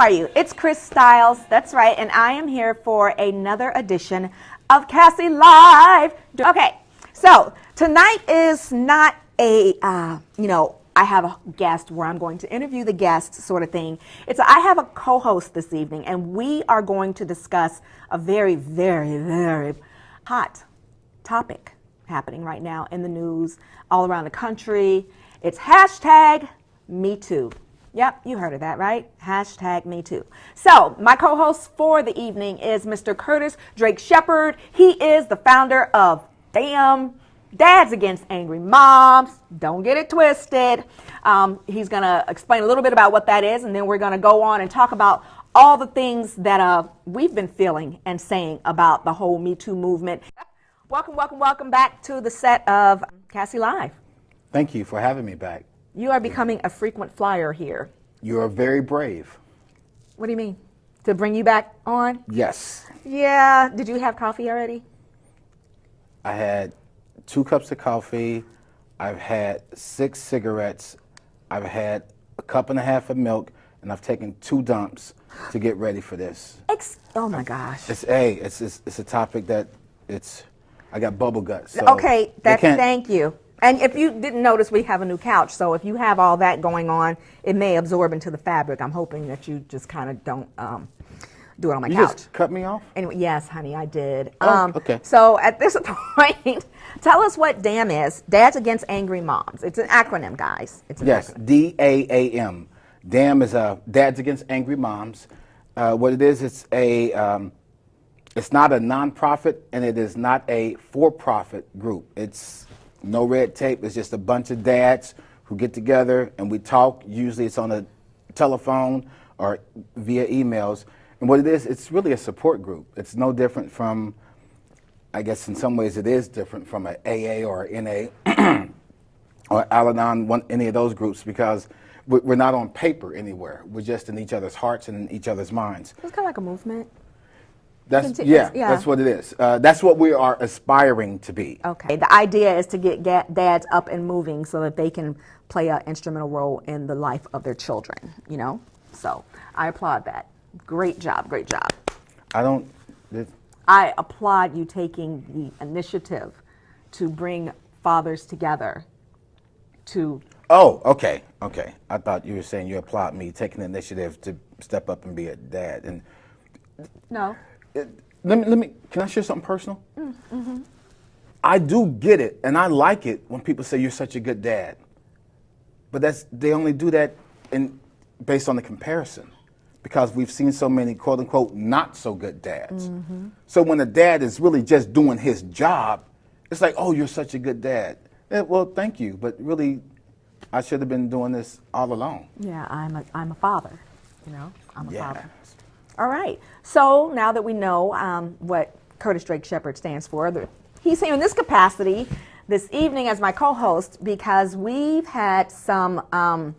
are you? It's Chris Styles, that's right, and I am here for another edition of K.A.S.S.I.E Live. Okay, so tonight is not a, I have a guest where I'm going to interview the guest sort of thing. I have a co-host this evening, and we are going to discuss a very, very, very hot topic happening right now in the news all around the country. It's hashtag #MeToo. Yep, you heard of that, right? Hashtag #MeToo. So my co-host for the evening is Mr. Curtis Drake Shepherd. He is the founder of Dads Against Angry Moms. Don't get it twisted. He's going to explain a little bit about what that is, and then we're going to go on and talk about all the things that we've been feeling and saying about the whole Me Too movement. Welcome back to the set of K.A.S.S.I Live. Thank you for having me back. You are becoming a frequent flyer here. You are very brave. What do you mean? To bring you back on? Yes. Yeah. Did you have coffee already? I had 2 cups of coffee. I've had 6 cigarettes. I've had a cup and a half of milk, and I've taken 2 dumps to get ready for this. Oh my gosh. It's a topic that I got bubble guts. So okay. Thank you. And if you didn't notice, we have a new couch. So if you have all that going on, it may absorb into the fabric. I'm hoping that you just kind of don't do it on my couch. You just cut me off? Anyway, yes, honey, I did. Okay. So at this point, tell us what DAM is. Dads Against Angry Moms. It's an acronym, guys. It's an acronym. DAAM. DAM is Dads Against Angry Moms. What it is, it's not a nonprofit, and it is not a for-profit group. It's no red tape. It's just a bunch of dads who get together and we talk. Usually it's on a telephone or via emails. And what it is, it's really a support group. It's no different from, I guess in some ways it is different from an AA or an NA or Al-Anon, any of those groups, because we're not on paper anywhere. We're just in each other's hearts and in each other's minds. It's kind of like a movement. That's what it is. That's what we are aspiring to be. Okay. The idea is to get dads up and moving so that they can play an instrumental role in the life of their children, So I applaud that. Great job. I applaud you taking the initiative to bring fathers together to... Oh, okay. I thought you were saying you applaud me taking the initiative to step up and be a dad. And no. Let me. Can I share something personal? Mm-hmm. I do get it, and I like it when people say you're such a good dad. But they only do that based on the comparison, because we've seen so many quote unquote not so good dads. Mm-hmm. So when a dad is really just doing his job, it's like, oh, you're such a good dad. Well, thank you, but really, I should have been doing this all along. Yeah, I'm a father. I'm a father. All right. So now that we know what Curtis Drake Shepherd stands for, he's here in this capacity this evening as my co-host because we've had some, I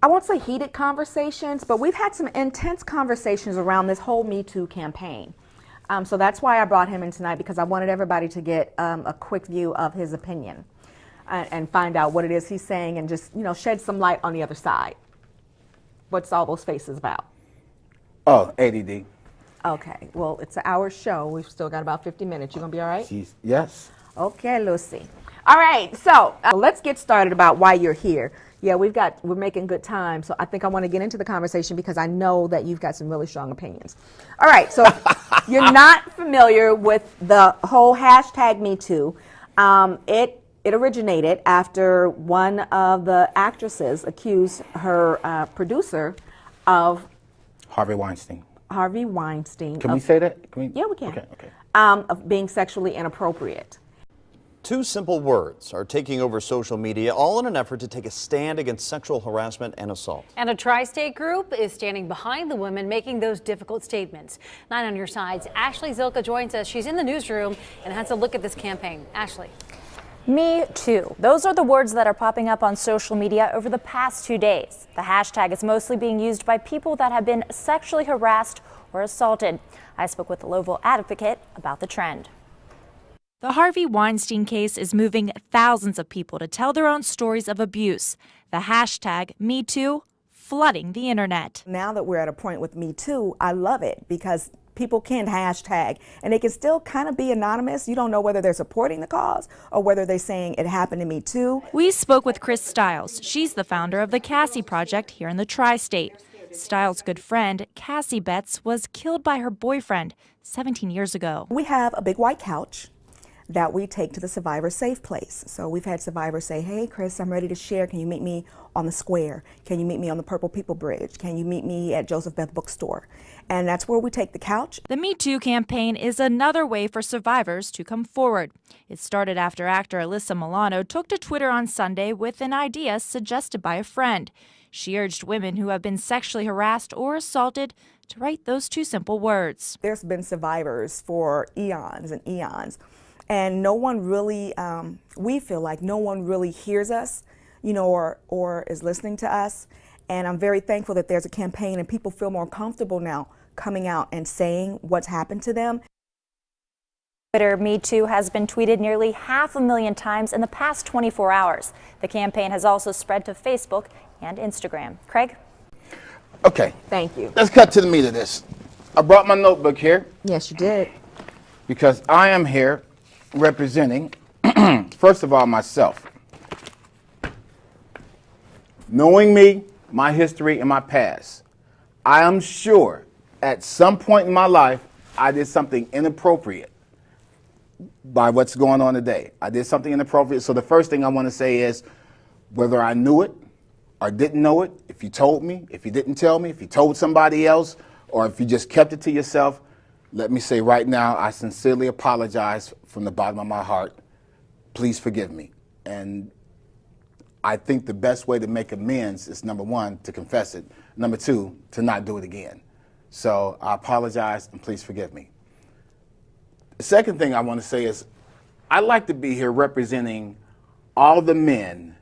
won't say heated conversations, but we've had some intense conversations around this whole Me Too campaign. So that's why I brought him in tonight, because I wanted everybody to get a quick view of his opinion and find out what it is he's saying and just, shed some light on the other side. What's all those faces about? Oh, ADD. Okay, well, it's an hour show. We've still got about 50 minutes. You gonna be all right? Yes. Okay, Lucy. All right, so let's get started about why you're here. Yeah, we're making good time, so I think I want to get into the conversation because I know that you've got some really strong opinions. All right, so you're not familiar with the whole hashtag #MeToo. It originated after one of the actresses accused her producer of Harvey Weinstein. Can we say that? Yeah, we can. Okay. Of being sexually inappropriate. 2 simple words are taking over social media, all in an effort to take a stand against sexual harassment and assault. And a tri-state group is standing behind the women making those difficult statements. 9 on your sides. Ashley Zilka joins us. She's in the newsroom and has a look at this campaign. Ashley. Me too. Those are the words that are popping up on social media over the past 2 days. The hashtag is mostly being used by people that have been sexually harassed or assaulted. I spoke with a Louisville advocate about the trend. The Harvey Weinstein case is moving thousands of people to tell their own stories of abuse. The hashtag #MeToo flooding the internet. Now that we're at a point with Me Too, I love it because people can hashtag and they can still kind of be anonymous. You don't know whether they're supporting the cause or whether they're saying it happened to me too. We spoke with K.A.S.S.I. Stiles. She's the founder of the K.A.S.S.I. project here in the tri-state. Stiles' good friend, Cassie Betts, was killed by her boyfriend 17 years ago. We have a big white couch that we take to the survivor safe place. So we've had survivors say, hey Chris, I'm ready to share. Can you meet me on the square? Can you meet me on the Purple People Bridge? Can you meet me at Joseph Beth Bookstore? And that's where we take the couch. The Me Too campaign is another way for survivors to come forward. It started after actor Alyssa Milano took to Twitter on Sunday with an idea suggested by a friend. She urged women who have been sexually harassed or assaulted to write those two simple words. There's been survivors for eons and eons. And no one really, we feel like no one really hears us, you know, or is listening to us. And I'm very thankful that there's a campaign and people feel more comfortable now coming out and saying what's happened to them. Twitter Me Too has been tweeted nearly 500,000 times in the past 24 hours. The campaign has also spread to Facebook and Instagram. Craig? Okay. Thank you. Let's cut to the meat of this. I brought my notebook here Yes, you did. because I am here representing, first of all, myself. Knowing me, my history, and my past, I am sure at some point in my life I did something inappropriate by what's going on today. I did something inappropriate. So the first thing I want to say is whether I knew it or didn't know it, if you told me, if you didn't tell me, if you told somebody else, or if you just kept it to yourself, let me say right now, I sincerely apologize from the bottom of my heart. Please forgive me. And I think the best way to make amends is, number one, to confess it. Number two, to not do it again. So I apologize and please forgive me. The second thing I want to say is I'd like to be here representing all the men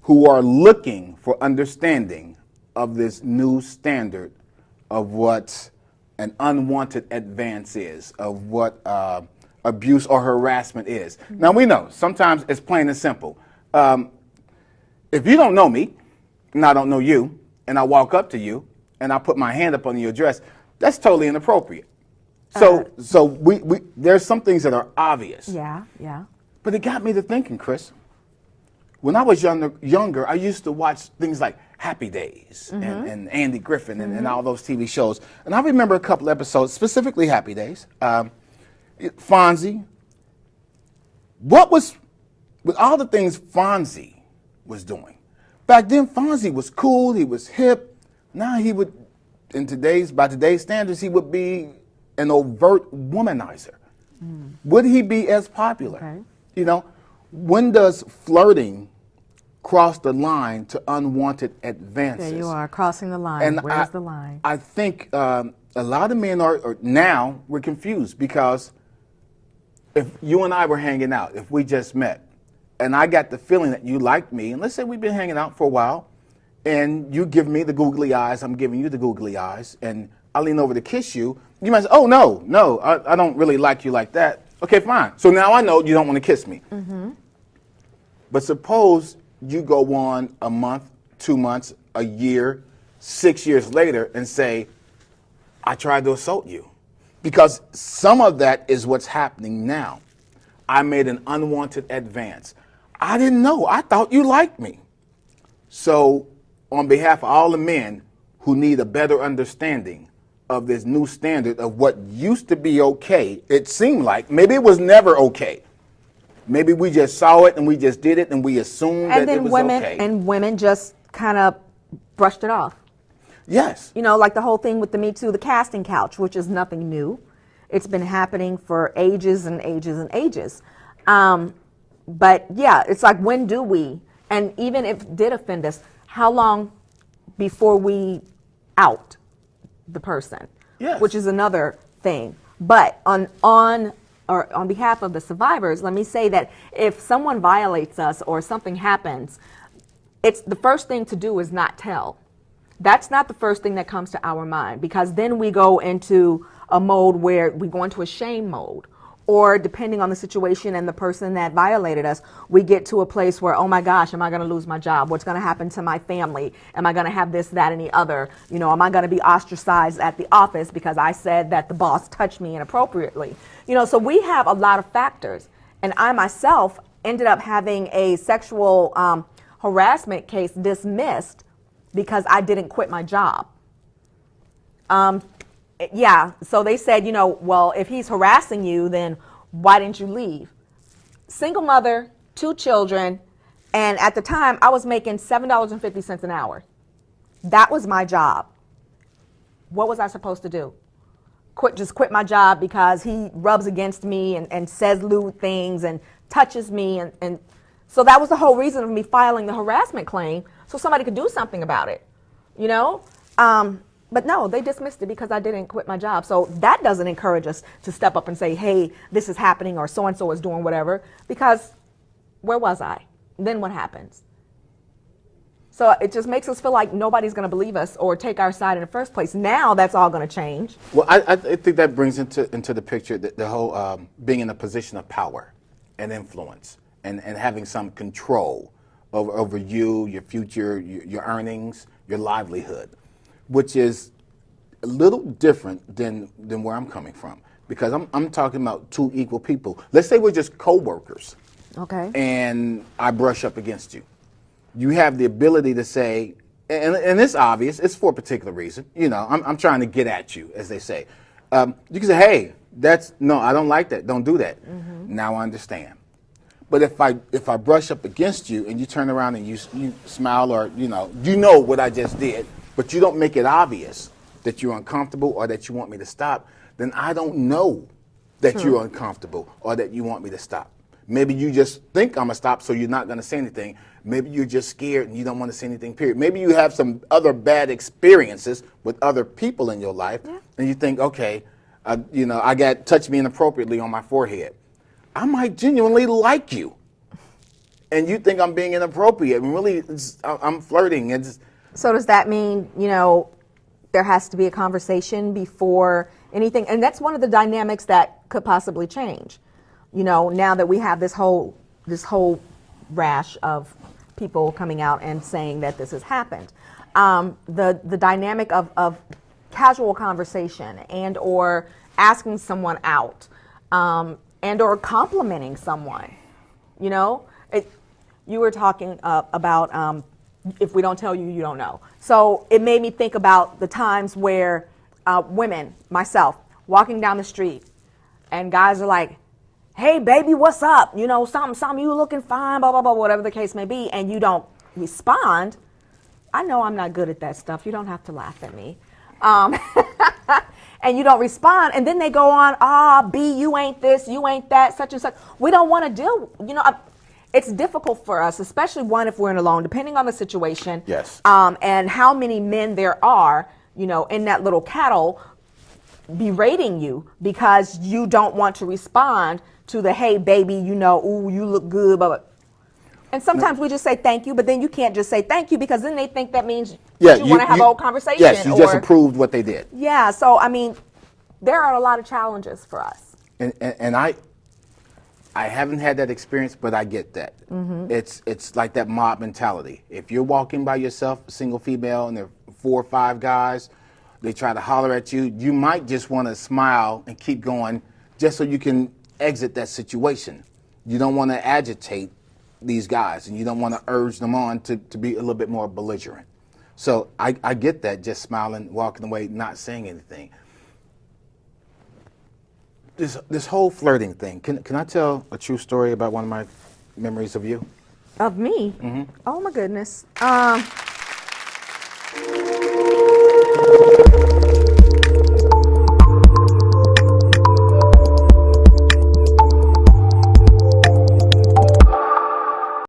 who are looking for understanding of this new standard of what an unwanted advance is, of what abuse or harassment is. Now we know, sometimes it's plain and simple. If you don't know me, and I don't know you, and I walk up to you, and I put my hand up on your dress, that's totally inappropriate. So there's some things that are obvious. Yeah, yeah. But it got me to thinking, Chris. When I was younger, I used to watch things like Happy Days and Andy Griffin and all those TV shows. And I remember a couple episodes, specifically Happy Days. Fonzie. What was, with all the things Fonzie was doing, back then Fonzie was cool, he was hip. Now he would, by today's standards, he would be an overt womanizer. Would he be as popular? Okay. You know, when does flirting cross the line to unwanted advances? There you are, crossing the line. And Where's the line? I think a lot of men are now, we're confused because if you and I were hanging out, if we just met, and I got the feeling that you liked me, and let's say we've been hanging out for a while, and you give me the googly eyes, I'm giving you the googly eyes, and I lean over to kiss you, you might say, oh, no, I don't really like you like that. Okay, fine. So now I know you don't want to kiss me. But suppose you go on a month, 2 months, a year, 6 years later and say, I tried to assault you. Because some of that is what's happening now. I made an unwanted advance. I didn't know. I thought you liked me. So on behalf of all the men who need a better understanding of this new standard of what used to be okay, it seemed like, maybe it was never okay. Maybe we just saw it and we just did it and we assumed that it was okay. And women just kind of brushed it off. Yes. You know, like the whole thing with the Me Too, the casting couch, which is nothing new. It's been happening for ages and ages and ages. But yeah, it's like, when do we, and even if it did offend us, how long before we out the person? Yes. Which is another thing. But on behalf of the survivors, let me say that if someone violates us or something happens, it's the first thing to do is not tell. That's not the first thing that comes to our mind, because then we go into a mode where we go into a shame mode, or depending on the situation and the person that violated us, we get to a place where, oh my gosh, am I going to lose my job? What's going to happen to my family? Am I going to have this, that, and the other? You know, am I going to be ostracized at the office because I said that the boss touched me inappropriately? You know, so we have a lot of factors. And I myself ended up having a sexual harassment case dismissed because I didn't quit my job. Yeah, so they said, you know, well, if he's harassing you, then why didn't you leave? Single mother, 2 children, and at the time I was making $7.50 an hour. That was my job. What was I supposed to do? Just quit my job because he rubs against me and says lewd things and touches me, and so that was the whole reason of me filing the harassment claim, so somebody could do something about it, you know? But no, they dismissed it because I didn't quit my job. So that doesn't encourage us to step up and say, hey, this is happening, or so-and-so is doing whatever, because where was I? Then what happens? So it just makes us feel like nobody's going to believe us or take our side in the first place. Now that's all going to change. Well, I think that brings into the picture the whole being in a position of power and influence and having some control over you, your future, your earnings, your livelihood, which is a little different than where I'm coming from, because I'm talking about 2 equal people. Let's say we're just co-workers. Okay. And I brush up against you. You have the ability to say, and it's obvious, it's for a particular reason. You know, I'm trying to get at you, as they say. You can say, hey, no, I don't like that. Don't do that. Mm-hmm. Now I understand. But if I brush up against you and you turn around and you smile, or you know what I just did, but you don't make it obvious that you're uncomfortable or that you want me to stop, then I don't know that you're uncomfortable or that you want me to stop. Maybe you just think I'm going to stop, so you're not going to say anything. Maybe you're just scared and you don't want to say anything, period. Maybe you have some other bad experiences with other people in your life, and you think, okay, I got touched me inappropriately on my forehead. I might genuinely like you, and you think I'm being inappropriate, and really I'm flirting. So does that mean, there has to be a conversation before anything? And that's one of the dynamics that could possibly change. Now that we have this whole rash of people coming out and saying that this has happened, the dynamic of casual conversation and or asking someone out, and or complimenting someone, you were talking about if we don't tell you, you don't know. So it made me think about the times where women, myself, walking down the street, and guys are like, hey, baby, what's up? Something, you looking fine, blah, blah, blah, whatever the case may be, and you don't respond. I know I'm not good at that stuff. You don't have to laugh at me. And you don't respond, and then they go on, B, you ain't this, you ain't that, such and such. We don't want to deal, it's difficult for us, especially if we're in alone, depending on the situation. Yes. And how many men there are, in that little cattle berating you because you don't want to respond to the, hey, baby, ooh, you look good, blah, blah. And sometimes we just say thank you, but then you can't just say thank you, because then they think that means you want to have a whole conversation. Yes, you just approved what they did. Yeah, so, there are a lot of challenges for us. And I haven't had that experience, but I get that. Mm-hmm. It's like that mob mentality. If you're walking by yourself, single female, and there are 4 or 5 guys, they try to holler at you, you might just want to smile and keep going just so you can exit that situation. You don't want to agitate these guys, and you don't want to urge them on to be a little bit more belligerent. So I get that, just smiling, walking away, not saying anything. This whole flirting thing, can I tell a true story about one of my memories of you? Of me? Mm-hmm. Oh my goodness.